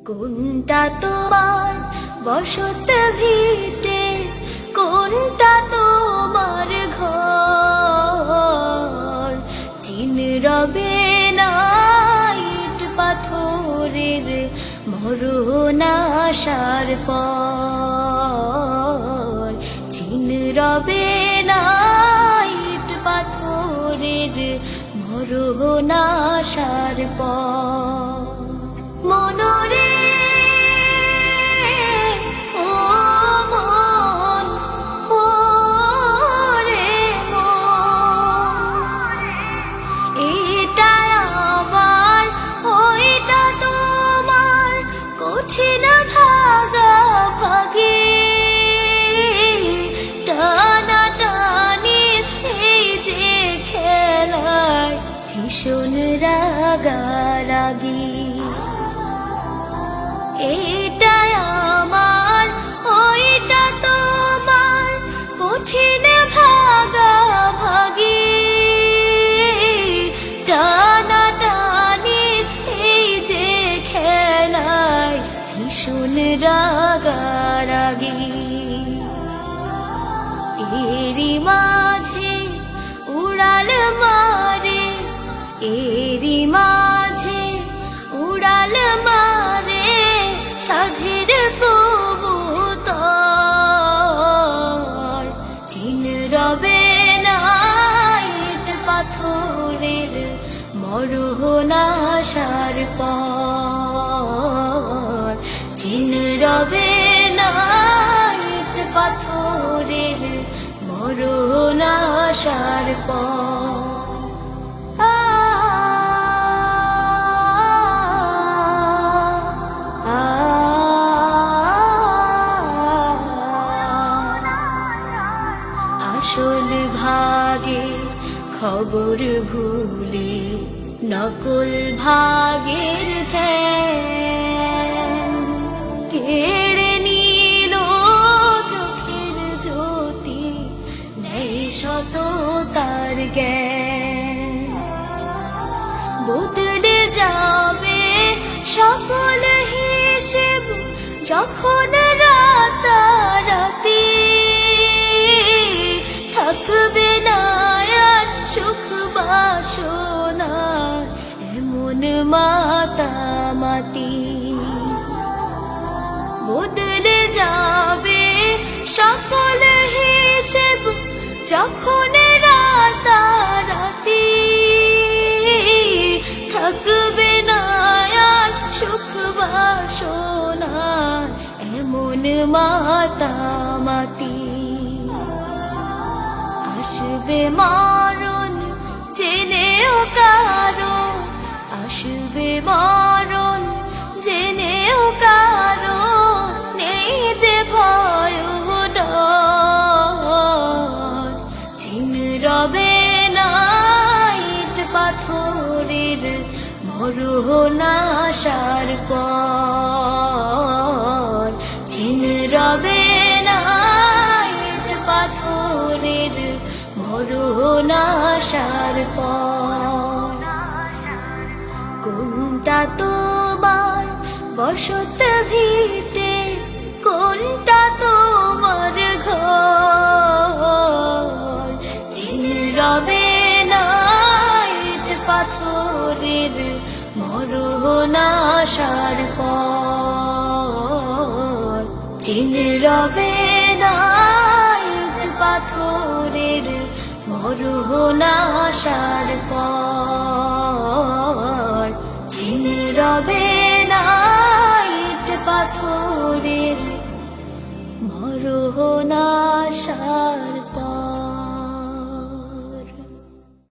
কোনটা তোমার বসত ভিটে, কোনটা তোমার ঘর? চিন রবে না ইট পাথরের মরণ আসার পর। চিন রবে না ইট পাথরের মরণ আসার পর। মনরে ও মন, ও রে মন, এটা আমার ওইটা তোমার, কঠিন ভাগাভাগি টানাটানি এই যে খেলায় ভীষণ রাগারাগি। এইটাই আমার ওইটা তোমার, কঠিন ভাগাভাগি টানাটানি এই যে খেলায় ভীষণ রাগারাগি। এরই মাঝে উড়াল মারে, এরই মাঝে উড়াল মারে সাধের কবুতর। চিন রবে না ইট পাথরের মরণ আসার পর। চিন রবে না ইট পাথরের মরণ আসার পর। আসল ভাগে খবর ভুলে নকল ভাগের ধ্যান কেড়ে নিল চোখের জ্যোতি, নেই সততার জ্ঞান। বদলে যাবে সকল হিসেব যখন রাতারাতি, থাকবে না আর সুখ বাসনা এমন মাতামাতি। বদলে যাবে সকল হিসেব যখন রাতারাতি, থাকবে না আর সুখ বাসনা এমন মাতামাতি। আসবে মরণ জেনেও কারো, আসবে মরণ জেনেও কারো নেই যে ভয় ডর। চিন রবে না ইট পাথরের মরণ আসার পর। চিন রবে না ইট পাথরের মরণ আসার পর। কোনটা তোমার বসত ভিটে, কোনটা তোমার ঘর? চিন রবে না ইট পাথরের মরণ আসার পর। চিন রবে না ইট পাথরের মরণ আসার পর। চিন রবে না ইট পাথরের মরণ